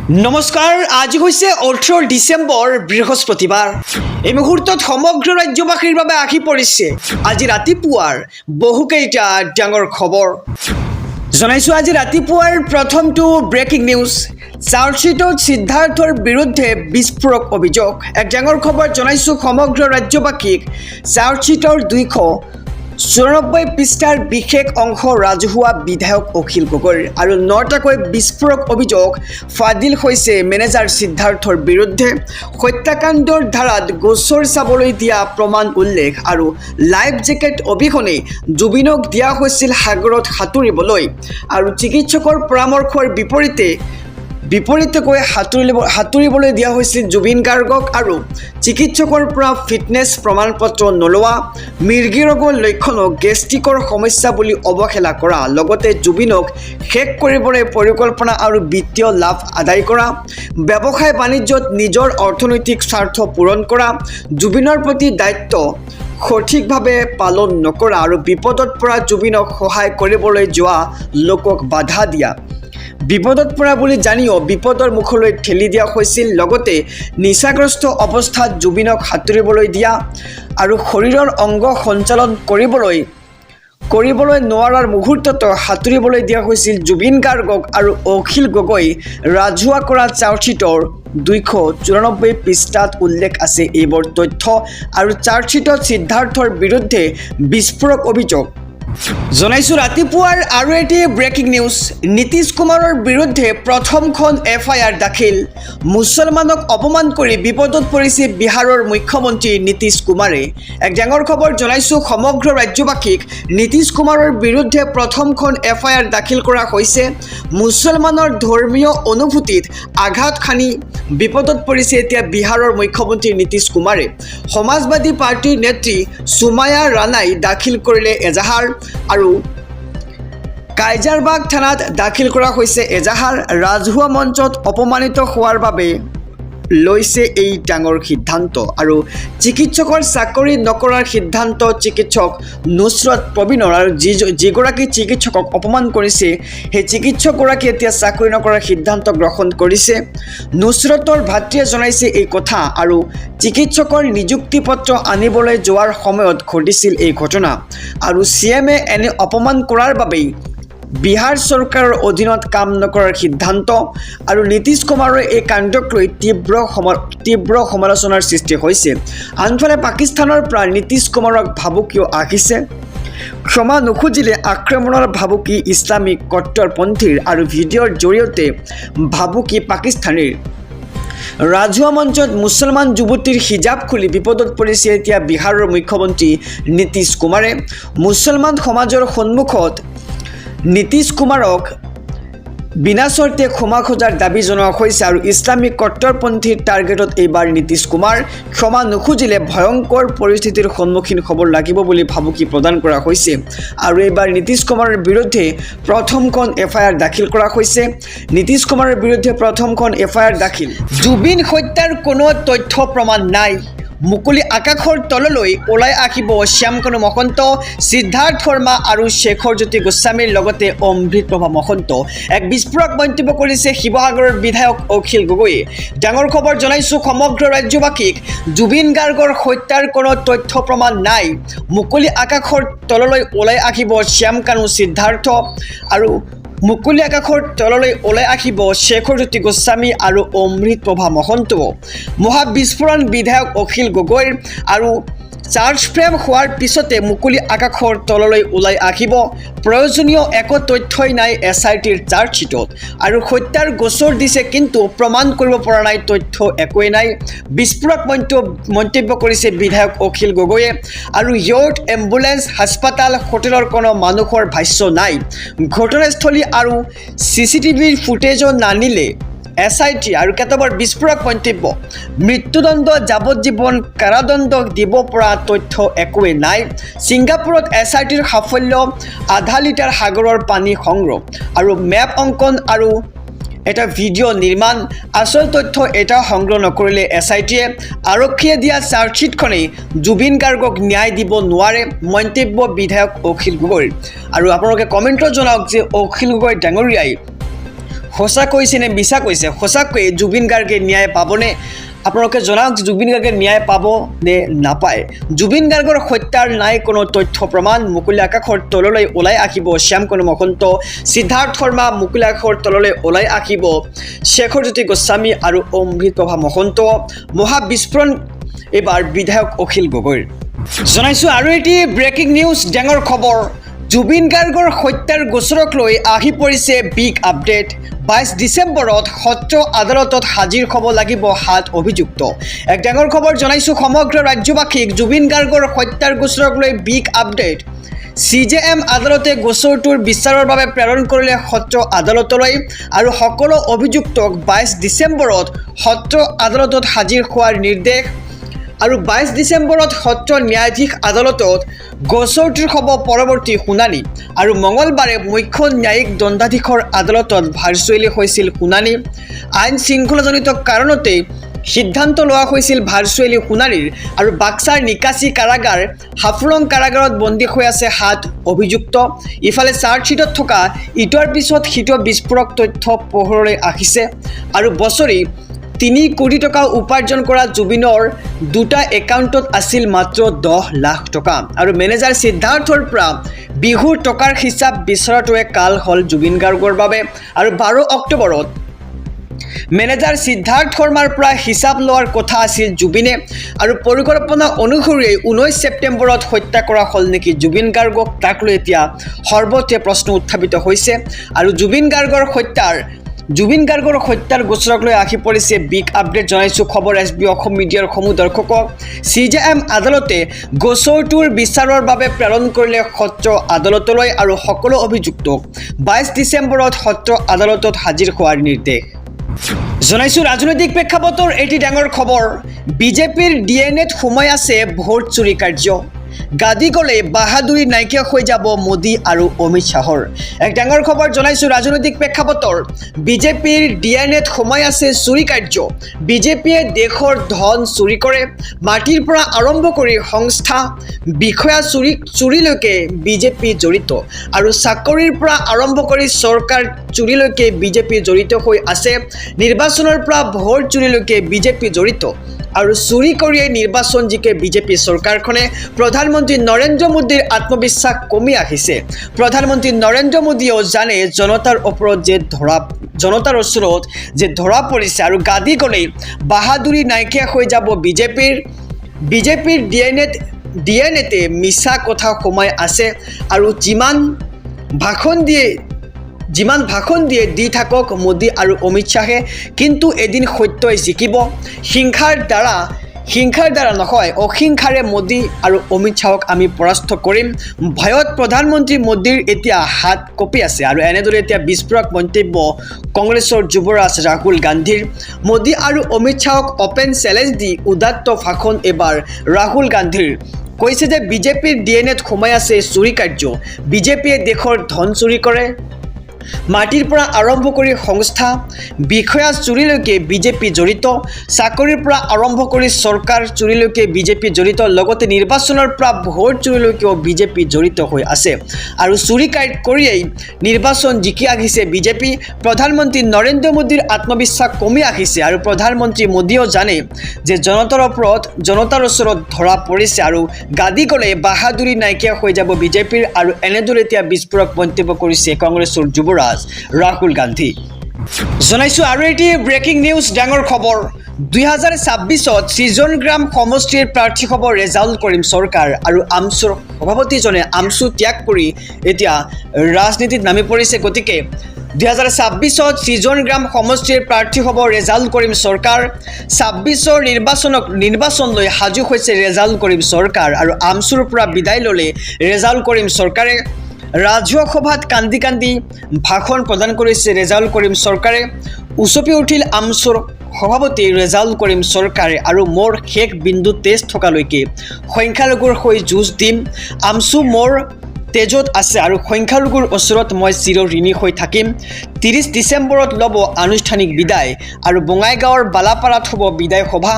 নমস্কাৰ আজি হৈছে 18 ডিসেম্বৰ বৃহস্পতিবাৰ এই মুহূৰ্তত সমগ্ৰ ৰাজ্যবাসীৰ বাবে আহি পৰিছে আজি ৰাতিপুৱাৰ বহুকেইটা ডাঙৰ খবৰ জনাইছো আজি ৰাতিপুৱাৰ প্ৰথমটো ব্ৰেকিং নিউজ চাৰ্জশিটত সিদ্ধাৰ্থৰ বিৰুদ্ধে বিস্ফোৰক অভিযোগ এক ডাঙৰ খবৰ জনাইছো সমগ্ৰ ৰাজ্যবাসীক চাৰ্জশিটৰ 294 পৃষ্ঠাৰ বিশেষ অংশ ৰাজহুৱা বিধায়ক অখিল গগৈৰ আৰু নটাকৈ বিস্ফোৰক অভিযোগ ফাদিল হৈছে মেনেজাৰ সিদ্ধাৰ্থৰ বিৰুদ্ধে হত্যাকাণ্ডৰ ধাৰাত গোচৰ চাবলৈ দিয়া প্ৰমাণ উল্লেখ আৰু লাইফ জেকেট অবিহনে জুবিনক দিয়া হৈছিল সাগৰত সাঁতুৰিবলৈ আৰু চিকিৎসকৰ পৰামৰ্শৰ বিপৰীতকৈ সাঁতুৰিবলৈ দিয়া হৈছিল জুবিন গাৰ্গক আৰু চিকিৎসকৰ পৰা ফিটনেছ প্ৰমাণপত্ৰ নলোৱা মিৰ্গী ৰোগৰ লক্ষণক গেষ্ট্ৰিকৰ সমস্যা বুলি অৱহেলা কৰা লগতে জুবিনক শেষ কৰিবলৈ পৰিকল্পনা আৰু বিত্তীয় লাভ আদায় কৰা ব্যৱসায় বাণিজ্যত নিজৰ অৰ্থনৈতিক স্বাৰ্থ পূৰণ কৰা জুবিনৰ প্ৰতি দায়িত্ব সঠিকভাৱে পালন নকৰা আৰু বিপদত পৰা জুবিনক সহায় কৰিবলৈ যোৱা লোকক বাধা দিয়া বিপদত পৰা বুলি জানিও বিপদৰ মুখলৈ ঠেলি দিয়া হৈছিল লগতে নিচাগ্ৰস্ত অৱস্থাত জুবিনক সাঁতুৰিবলৈ দিয়া আৰু শৰীৰৰ অংগ সঞ্চালন কৰিবলৈ নোৱাৰাৰ মুহূৰ্তত সাঁতুৰিবলৈ দিয়া হৈছিল জুবিন গাৰ্গক আৰু অখিল গগৈ ৰাজহুৱা কৰা চাৰ্জশিটৰ 294 পৃষ্ঠাত উল্লেখ আছে এইবোৰ তথ্য আৰু চাৰ্জশিটত সিদ্ধাৰ্থৰ বিৰুদ্ধে বিস্ফোৰক অভিযোগ জনাইছো ৰাতিপুৱাৰ আৰু এটি ব্ৰেকিং নিউজ নীতিশ কুমাৰৰ বিৰুদ্ধে প্ৰথমখন এফআইআৰ দাখিল মুছলমানক অপমান কৰি বিপদত পৰিছে বিহাৰৰ মুখ্যমন্ত্ৰী নীতিশ কুমাৰে এক ডাঙৰ খবৰ জনাইছো সমগ্ৰ ৰাজ্যবাসীক নীতিশ কুমাৰৰ বিৰুদ্ধে প্ৰথমখন এফআইআৰ দাখিল কৰা হৈছে মুছলমানৰ ধৰ্মীয় অনুভূতিত আঘাত খানি বিপদত পৰিছে এতিয়া বিহাৰৰ মুখ্যমন্ত্ৰী নীতিশ কুমাৰে সমাজবাদী পাৰ্টিৰ নেত্ৰী সুমায়া ৰাণাই দাখিল কৰিলে এজাহাৰ আৰু কাইজাৰবাগ থানাত দাখিল কৰা হৈছে এজাহাৰ ৰাজহুৱা মঞ্চত অপমানিত হোৱাৰ বাবে লৈছে এই ডাঙৰ সিদ্ধান্ত আৰু চিকিৎসকৰ চাকৰি নকৰাৰ সিদ্ধান্ত চিকিৎসক নুছৰত প্ৰবীণৰ আৰু যিগৰাকী চিকিৎসকক অপমান কৰিছে সেই চিকিৎসকগৰাকী এতিয়া চাকৰি নকৰাৰ সিদ্ধান্ত গ্ৰহণ কৰিছে নুছৰতৰ ভাতৃয়ে জনাইছে এই কথা আৰু চিকিৎসকৰ নিযুক্তি পত্ৰ আনিবলৈ যোৱাৰ সময়ত ঘটিছিল এই ঘটনা আৰু চিএমে এনে অপমান কৰাৰ বাবেই বিহাৰ চৰকাৰৰ অধীনত কাম নকৰাৰ সিদ্ধান্ত আৰু নীতিশ কুমাৰৰ এই কাণ্ডক লৈ তীব্ৰ সমালোচনাৰ সৃষ্টি হৈছে আনফালে পাকিস্তানৰ পৰা নীতিশ কুমাৰক ভাবুকিও আহিছে ক্ষমা নুখুজিলে আক্ৰমণৰ ভাবুকি ইছলামিক কট্টৰপন্থীৰ আৰু ভিডিঅ'ৰ জৰিয়তে ভাবুকি পাকিস্তানীৰ ৰাজহুৱা মঞ্চত মুছলমান যুৱতীৰ হিজাব খুলি বিপদত পৰিছে এতিয়া বিহাৰৰ মুখ্যমন্ত্ৰী নীতিশ কুমাৰে মুছলমান সমাজৰ সন্মুখত নীতিশ কুমাৰক বিনা চৰ্তে ক্ষমা খোজাৰ দাবী জনোৱা হৈছে আৰু ইছলামিক কট্টৰপন্থীৰ টাৰ্গেটত এইবাৰ নীতিশ কুমাৰ ক্ষমা নুখুজিলে ভয়ংকৰ পৰিস্থিতিৰ সন্মুখীন হ'ব লাগিব বুলি ভাবুকি প্ৰদান কৰা হৈছে আৰু এইবাৰ নীতিশ কুমাৰৰ বিৰুদ্ধে প্ৰথমখন এফআইআৰ দাখিল কৰা হৈছে নীতিশ কুমাৰৰ বিৰুদ্ধে প্ৰথমখন এফআইআৰ দাখিল জুবিন হত্যাৰ কোনো তথ্য প্ৰমাণ নাই মুকলি আকাশৰ তললৈ ওলাই আহিব শ্যামকানু মহন্ত সিদ্ধাৰ্থ শৰ্মা আৰু শেখৰজ্যোতি গোস্বামীৰ লগতে অমৃতপ্ৰভা মহন্ত এক বিস্ফোৰক মন্তব্য কৰিছে শিৱসাগৰৰ বিধায়ক অখিল গগৈয়ে ডাঙৰ খবৰ জনাইছো সমগ্ৰ ৰাজ্যবাসীক জুবিন গাৰ্গৰ হত্যাৰ কোনো তথ্য প্ৰমাণ নাই মুকলি আকাশৰ তললৈ ওলাই আহিব শ্যামকানু সিদ্ধাৰ্থ আৰু মুকলি আকাশৰ তললৈ ওলাই আহিব শেখৰজ্যোতি গোস্বামী আৰু অমৃতপ্ৰভা মহন্ত মহাবিস্ফোৰণ বিধায়ক অখিল গগৈৰ আৰু চাৰ্জ ফ্ৰেম হোৱাৰ পিছতে মুকলি আকাশৰ তললৈ ওলাই আহিব প্ৰয়োজনীয় একো তথ্যই নাই এছআইটিৰ চাৰ্জশ্বিটত আৰু হত্যাৰ গোচৰ দিছে কিন্তু প্ৰমাণ কৰিব পৰা নাই তথ্য একোৱেই নাই বিস্ফোৰক মন্তব্য কৰিছে বিধায়ক অখিল গগৈয়ে আৰু ইয়ৰ্ট এম্বুলেন্স হাস্পাতাল হোটেলৰ কোনো মানুহৰ ভাষ্য নাই ঘটনাস্থলী আৰু চিচিটিভিৰ ফুটেজো নানিলে এছআইটি আৰু কেতবৰ বিস্ফোৰক মন্তব্য মৃত্যুদণ্ড যাৱজ্জীৱন কাৰাদণ্ড দিব পৰা তথ্য একোৱেই নাই ছিংগাপুৰত এছআইটিৰ সাফল্য আধা লিটাৰ সাগৰৰ পানী সংগ্ৰহ আৰু মেপ অংকন আৰু এটা ভিডিঅ' নিৰ্মাণ আচল তথ্য এটা সংগ্ৰহ নকৰিলে এছআইটিয়ে আৰক্ষীয়ে দিয়া চাৰ্জশ্বিটখনেই জুবিন গাৰ্গক ন্যায় দিব নোৱাৰে মন্তব্য বিধায়ক অখিল গগৈৰ আৰু আপোনালোকে কমেণ্টত জনাওক যে অখিল গগৈ ডাঙৰীয়াই সঁচা কৈছে নে মিছা কৈছে সঁচাকৈ জুবিন গাৰ্গে ন্যায় পাবনে আপোনালোকে জনাওক জুবিন গাৰ্গে ন্যায় পাব নে নাপায় জুবিন গাৰ্গৰ হত্যাৰ নাই কোনো তথ্য প্ৰমাণ মুকলি আকাশৰ তললৈ ওলাই আহিব শ্যামকণু মহন্ত সিদ্ধাৰ্থ শৰ্মা মুকলি আকাশৰ তললৈ ওলাই আহিব শেখৰজ্যোতি গোস্বামী আৰু অমৃতপ্ৰভা মহন্ত মহাবিস্ফোৰণ এবাৰ বিধায়ক অখিল গগৈৰ জনাইছোঁ আৰু এটি ব্ৰেকিং নিউজ ডাঙৰ খবৰ জুবিন গাৰ্গৰ হত্যাৰ গোচৰক লৈ আহি পৰিছে বিগ আপডেট 22 ডিচেম্বৰত সত্ৰ আদালতত হাজিৰ হ'ব লাগিব 7 অভিযুক্ত এক ডাঙৰ খবৰ জনাইছোঁ সমগ্ৰ ৰাজ্যবাসীক জুবিন গাৰ্গৰ হত্যাৰ গোচৰক লৈ বিগ আপডেট CJM আদালতে গোচৰটোৰ বিচাৰৰ বাবে প্ৰেৰণ কৰিলে সত্ৰ আদালতলৈ আৰু সকলো অভিযুক্তক 22 ডিচেম্বৰত সত্ৰ আদালতত হাজিৰ হোৱাৰ নিৰ্দেশ আৰু 22 ডিচেম্বৰত সত্ৰ ন্যায়াধীশ আদালতত গোচৰটোৰ হ'ব পৰৱৰ্তী শুনানি আৰু মঙলবাৰে মুখ্য ন্যায়িক দণ্ডাধীশৰ আদালতত ভাৰ্চুৱেলি হৈছিল শুনানি আইন শৃংখলাজনিত কাৰণতে সিদ্ধান্ত লোৱা হৈছিল ভাৰ্চুৱেলি শুনানিৰ আৰু বাক্সাৰ নিকাচি কাৰাগাৰ হাফলং কাৰাগাৰত বন্দী হৈ আছে 7 অভিযুক্ত ইফালে চাৰ্জশ্বিটত থকা ইটোৰ পিছত সিটো বিস্ফোৰক তথ্য পোহৰলৈ আহিছে আৰু বছৰি 3 কোটি টকা উপাৰ্জন কৰা জুবিনৰ দুটা একাউণ্টত আছিল মাত্ৰ 10 লাখ টকা আৰু মেনেজাৰ সিদ্ধাৰ্থৰ পৰা বিহুৰ টকাৰ হিচাপ বিচৰাটোৱে কাল হ'ল জুবিন গাৰ্গৰ বাবে আৰু 12 অক্টোবৰত মেনেজাৰ সিদ্ধাৰ্থ শৰ্মাৰ পৰা হিচাপ লোৱাৰ কথা আছিল জুবিনে আৰু পৰিকল্পনা অনুসৰি 19 ছেপ্টেম্বৰত হত্যা কৰা হ'ল নেকি জুবিন গাৰ্গক তাক লৈ এতিয়া সৰ্বত্ৰে প্ৰশ্ন উত্থাপিত হৈছে আৰু জুবিন গাৰ্গৰ হত্যাৰ গোচৰক লৈ আহি পৰিছে বিগ আপডেট জনাইছোঁ খবৰ SB অসম মিডিয়াৰ সমূহ দৰ্শকক CJM আদালতে গোচৰটোৰ বিচাৰৰ বাবে প্ৰেৰণ কৰিলে সত্ৰ আদালতলৈ আৰু সকলো অভিযুক্তক 22 ডিচেম্বৰত সত্ৰ আদালতত হাজিৰ হোৱাৰ নিৰ্দেশ জনাইছোঁ ৰাজনৈতিক প্ৰেক্ষাপটৰ এটি ডাঙৰ খবৰ বিজেপিৰ DNAত সোমাই আছে ভোট চুৰি কাৰ্য গাদী গ'লে বাহাদুৰি নাইকিয়া হৈ যাব মোদী আৰু অমিত শ্বাহৰ এক ডাঙৰ খবৰ জনাইছোঁ ৰাজনৈতিক প্ৰেক্ষাপটৰ বিজেপিৰ DNAত সোমাই আছে চুৰি কাৰ্য বিজেপিয়ে দেশৰ ধন চুৰি কৰে মাটিৰ পৰা আৰম্ভ কৰি সংস্থা বিষয়া চুৰিলৈকে বিজেপি জড়িত আৰু চাকৰিৰ পৰা আৰম্ভ কৰি চৰকাৰ চুৰিলৈকে বিজেপি জড়িত হৈ আছে নিৰ্বাচনৰ পৰা ভোট চুৰিলৈকে বিজেপি জড়িত আৰু চুৰি কৰিয়ে নিৰ্বাচন জিকে বিজেপি চৰকাৰখনে প্ৰধানমন্ত্ৰী নৰেন্দ্ৰ মোদীৰ আত্মবিশ্বাস কমি আহিছে প্ৰধানমন্ত্ৰী নৰেন্দ্ৰ মোদীয়েও জানে জনতাৰ ওচৰত যে ধৰা পৰিছে আৰু গাদী গ'লেই বাহাদুৰি নাইকিয়া হৈ যাব বিজেপিৰ DNAতে মিছা কথা সোমাই আছে আৰু যিমান ভাষণ দিয়ে দি থাকক মোদী আৰু অমিত শ্বাহে কিন্তু এদিন সত্যই জিকিব হিংসাৰ দ্বাৰা নহয় অহিংসাৰে মোদী আৰু অমিত শ্বাহক আমি পৰাস্ত কৰিম ভয়ত প্ৰধানমন্ত্ৰী মোদীৰ এতিয়া হাত কঁপি আছে আৰু এনেদৰে এতিয়া বিস্ফোৰক মন্তব্য কংগ্ৰেছৰ যুৱৰাজ ৰাহুল গান্ধীৰ মোদী আৰু অমিত শ্বাহক অপেন চেলেঞ্জ দি উদাত্ত ভাষণ এবাৰ ৰাহুল গান্ধীৰ কৈছে যে বিজেপিৰ DNAত সোমাই আছে চুৰি কাৰ্য বিজেপিয়ে দেশৰ ধন চুৰি কৰে মাটিৰ পৰা আৰম্ভ কৰি সংস্থা বিষয়া চুৰিলৈকে বিজেপি জড়িত চাকৰিৰ পৰা আৰম্ভ কৰি চৰকাৰ চুৰিলৈকে বিজেপি জড়িত লগতে নিৰ্বাচনৰ পৰা ভোট চুৰিলৈকেও বিজেপি জড়িত হৈ আছে আৰু চুৰি কৰিয়েই নিৰ্বাচন জিকি আহিছে বিজেপি প্ৰধানমন্ত্ৰী নৰেন্দ্ৰ মোদীৰ আত্মবিশ্বাস কমি আহিছে আৰু প্ৰধানমন্ত্ৰী মোদীয়েও জানে যে জনতাৰ ওচৰত ধৰা পৰিছে আৰু গাদী গ'লে বাহাদুৰি নাইকিয়া হৈ যাব বিজেপিৰ আৰু এনেদৰে এতিয়া বিস্ফোৰক মন্তব্য কৰিছে কংগ্ৰেছৰ যুৱৰাজ ৰাহুল গান্ধী জনাইছোঁ আৰু এটি ব্ৰেকিং নিউজ ডাঙৰ খবৰ 2026ত সৃজনগ্ৰাম সমষ্টিৰ প্ৰাৰ্থী হ'ব ৰেজাউল কৰিম চৰকাৰ আৰু আমচুৰ সভাপতিজনে আমচু ত্যাগ কৰি এতিয়া ৰাজনীতিত নামি পৰিছে গতিকে 2026ত সৃজনগ্ৰাম সমষ্টিৰ প্ৰাৰ্থী হ'ব ৰেজাউল কৰিম চৰকাৰ 26ৰ নিৰ্বাচনলৈ সাজু হৈছে ৰেজাউল কৰিম চৰকাৰ আৰু আমচুৰ পৰা বিদায় ল'লে ৰেজাউল কৰিম চৰকাৰে ৰাজহুৱা সভাত কান্দি ভাষণ প্ৰদান কৰিছে ৰেজাউল কৰিম চৰকাৰে উচপি উঠিল আমচুৰ সভাপতি ৰেজাউল কৰিম চৰকাৰে আৰু মোৰ শেষ বিন্দু তেজ থকালৈকে সংখ্যালঘুৰ হৈ যুঁজ দিম আমচু মোৰ তেজত আছে আৰু সংখ্যালঘুৰ ওচৰত মই চিৰঋণী হৈ থাকিম 30 ডিচেম্বৰত ল'ব আনুষ্ঠানিক বিদায় আৰু বঙাইগাঁৱৰ বালাপাৰাত হ'ব বিদায় সভা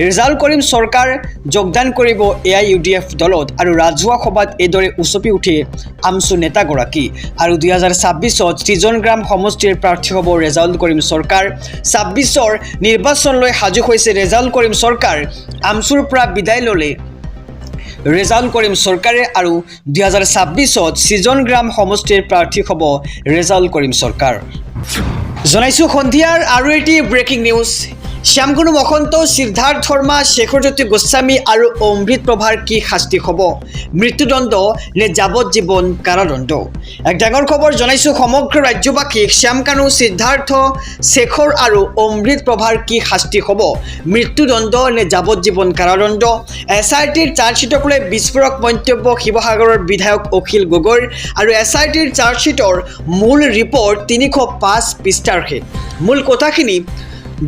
ৰিজাল্ট কৰিম চৰকাৰ যোগদান কৰিব AIUDF দলত আৰু ৰাজহুৱা সভাত এইদৰে উচপি উঠে আমচু নেতাগৰাকী আৰু 2026ত সৃজনগ্ৰাম সমষ্টিৰ প্ৰাৰ্থী হ'ব ৰিজাল্ট কৰিম চৰকাৰ 26ৰ নিৰ্বাচনলৈ সাজু হৈছে ৰিজাল্ট কৰিম চৰকাৰ আমচুৰ পৰা বিদায় ল'লে ৰিজাল্ট কৰিম চৰকাৰে আৰু 2026ত সৃজনগ্ৰাম সমষ্টিৰ প্ৰাৰ্থী হ'ব ৰিজাল্ট কৰিম চৰকাৰ জনাইছো সন্ধিয়াৰ আৰু এটি ব্ৰেকিং নিউজ শ্যামগুৰু মহন্ত সিদ্ধাৰ্থ শৰ্মা শেখৰজ্যোতি গোস্বামী আৰু অমৃত প্ৰভাৰ কি শাস্তি হ'ব মৃত্যুদণ্ড নে যাৱজ্জীৱন কাৰাদণ্ড এক ডাঙৰ খবৰ জনাইছো সমগ্ৰ ৰাজ্যবাসীক শ্যামকানু সিদ্ধাৰ্থ শেখৰ আৰু অমৃত প্ৰভাৰ কি শাস্তি হ'ব মৃত্যুদণ্ড নে যাৱজ্জীৱন কাৰাদণ্ড SITৰ চাৰ্জশ্বিটক লৈ বিস্ফোৰক মন্তব্য শিৱসাগৰৰ বিধায়ক অখিল গগৈৰ আৰু SITৰ চাৰ্জশ্বিটৰ মূল ৰিপৰ্ট 305 পৃষ্ঠাৰহে মূল কথাখিনি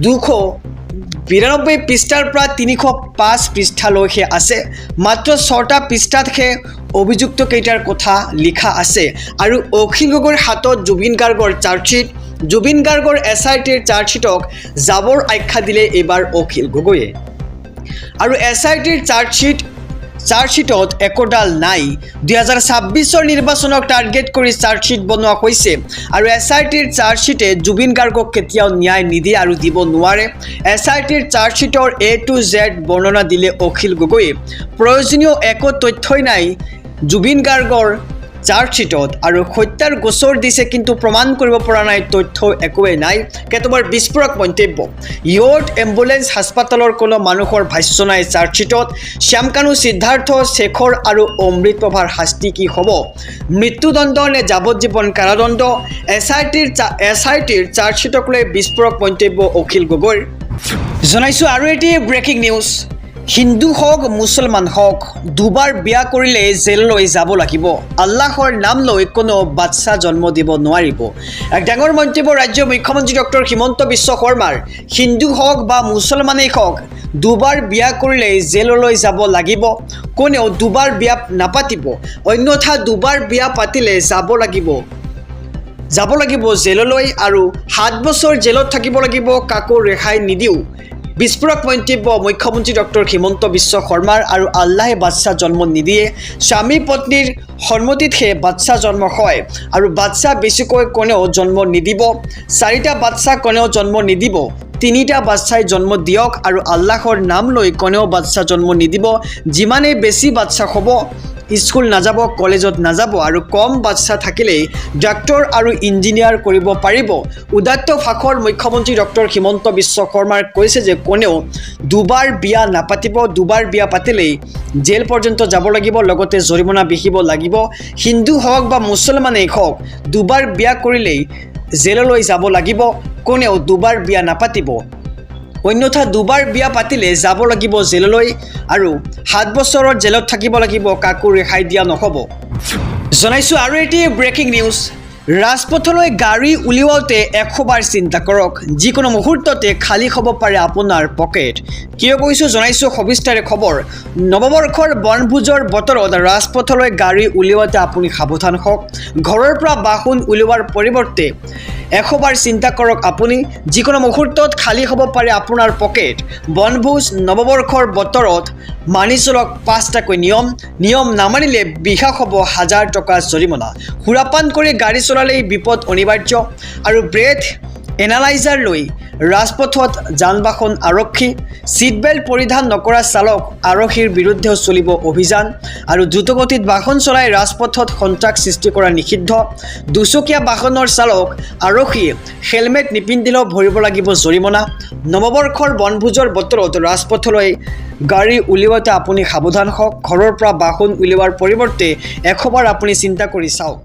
292 পৃষ্ঠাৰ পৰা 305 পৃষ্ঠালৈহে আছে মাত্ৰ 6টা পৃষ্ঠাতহে অভিযুক্ত কেইটাৰ কথা লিখা আছে আৰু অখিল গগৈৰ হাতত জুবিন গাৰ্গৰ চাৰ্জশ্বিট জুবিন গাৰ্গৰ SITৰ চাৰ্জশ্বিটক জাবৰ আখ্যা দিলে এইবাৰ অখিল গগৈয়ে আৰু SITৰ চাৰ্জশ্বিটত একোডাল নাই 2026ৰ নিৰ্বাচনক টাৰ্গেট কৰি চাৰ্জশ্বিট বনোৱা হৈছে আৰু SITৰ চাৰ্জশ্বিটে জুবিন গাৰ্গক কেতিয়াও ন্যায় নিদিয়ে আৰু দিব নোৱাৰে SITৰ চাৰ্জশ্বিটৰ A to Z বৰ্ণনা দিলে অখিল গগৈয়ে প্ৰয়োজনীয় একো তথ্যই নাই জুবিন গাৰ্গৰ চাৰ্জশ্বিটত আৰু হত্যাৰ গোচৰ দিছে কিন্তু প্ৰমাণ কৰিব পৰা নাই তথ্য একোৱেই নাই কেতবাৰ বিস্ফোৰক মন্তব্য ইয়ৰ্ট এম্বুলেন্স হাস্পাতালৰ কোনো মানুহৰ ভাষ্য নাই চাৰ্জশ্বিটত শ্যামকানু সিদ্ধাৰ্থ শেখৰ আৰু অমৃত প্ৰভাৰ শাস্তি কি হ'ব মৃত্যুদণ্ড নে যাৱজ্জীৱন কাৰাদণ্ড SITৰ চাৰ্জশ্বিটক লৈ বিস্ফোৰক মন্তব্য অখিল গগৈৰ জনাইছো আৰু এটি ব্ৰেকিং নিউজ হিন্দু হওক মুছলমান হওক দুবাৰ বিয়া কৰিলে জেললৈ যাব লাগিব আল্লাহৰ নাম লৈ কোনো বাচ্চা জন্ম দিব নোৱাৰিব এক ডাঙৰ মন্তব্য ৰাজ্য মুখ্যমন্ত্ৰী ডক্টৰ হিমন্ত বিশ্ব শৰ্মাৰ হিন্দু হওক বা মুছলমানেই হওক দুবাৰ বিয়া কৰিলে জেললৈ যাব লাগিব কোনেও দুবাৰ বিয়া নাপাতিব অন্যথা দুবাৰ বিয়া পাতিলে যাব লাগিব জেললৈ আৰু 7 বছৰ জেলত থাকিব লাগিব কাকো ৰেহাই নিদিও বিস্ফোৰক মন্তব্য মুখ্যমন্ত্ৰী ডক্টৰ হিমন্ত বিশ্ব শৰ্মাৰ আৰু আল্লাহে বাচ্চা জন্ম নিদিয়ে স্বামী পত্নীৰ সন্মতিতহে বাচ্চা জন্ম হয় আৰু বাচ্চা বেছিকৈ কোনেও জন্ম নিদিব 4টা বাচ্চা কোনেও জন্ম নিদিব 3টা বাচ্চাই জন্ম দিয়ক আৰু আল্লাহৰ নাম লৈ কোনেও বাচ্চা জন্ম নিদিব যিমানে বেছি বাচ্চা হ'ব স্কুল নাযাব কলেজত নাযাব আৰু কম বাচ্চা থাকিলেই ডাক্তৰ আৰু ইঞ্জিনিয়াৰ কৰিব পাৰিব উদাত্ত ভাষৰ মুখ্যমন্ত্ৰী ডক্টৰ হিমন্ত বিশ্ব শৰ্মাৰ কৈছে যে কোনেও দুবাৰ বিয়া নাপাতিব দুবাৰ বিয়া পাতিলেই জেল পৰ্যন্ত যাব লাগিব লগতে জৰিমনা বিহিব লাগিব হিন্দু হওক বা মুছলমানেই হওক দুবাৰ বিয়া কৰিলেই জেললৈ যাব লাগিব কোনেও দুবাৰ বিয়া নাপাতিব অন্যথা দুবাৰ বিয়া পাতিলে যাব লাগিব জেললৈ আৰু 7 বছৰৰ জেলত থাকিব লাগিব কাকো ৰেহাই দিয়া নহ'ব জনাইছো আৰু এটি ব্ৰেকিং নিউজ ৰাজপথলৈ গাড়ী উলিয়াওঁতে 100 বাৰ চিন্তা কৰক যিকোনো মুহূৰ্ততে খালী হ'ব পাৰে আপোনাৰ পকেট কিয় কৈছো জনাইছো সবিস্তাৰে খবৰ নৱবৰ্ষৰ বনভোজৰ বতৰত ৰাজপথলৈ গাড়ী উলিয়াওঁতে আপুনি সাৱধান হওক ঘৰৰ পৰা বাহন উলিওৱাৰ পৰিৱৰ্তে 100 বাৰ চিন্তা কৰক আপুনি যিকোনো মুহূৰ্তত খালী হ'ব পাৰে আপোনাৰ পকেট বনভোজ নৱবৰ্ষৰ বতৰত মানি চলক 5টাকৈ নিয়ম নামানিলে বিঘা হ'ব 1000 টকা জৰিমনা সুৰাপান কৰি গাড়ী চলালেই বিপদ অনিবাৰ্য আৰু ব্ৰেথ এনালাইজাৰ লৈ ৰাজপথত যান-বাহন আৰক্ষী সিট বেল্ট পৰিধান নকৰা চালক আৰক্ষীৰ বিৰুদ্ধে চলিব অভিযান আৰু দ্ৰুতগতিত বাহন চলাই ৰাজপথত সন্ত্ৰাস সৃষ্টি কৰা নিষিদ্ধ দুচকীয়া বাহনৰ চালক আৰক্ষীয়ে হেলমেট নিপিন্ধিলেও ভৰিব লাগিব জৰিমনা নৱবৰ্ষৰ বনভোজৰ বতৰত ৰাজপথলৈ গাড়ী উলিয়াওঁতে আপুনি সাৱধান হওক ঘৰৰ পৰা বাহন উলিওৱাৰ পৰিৱৰ্তে 100 বাৰ আপুনি চিন্তা কৰি চাওক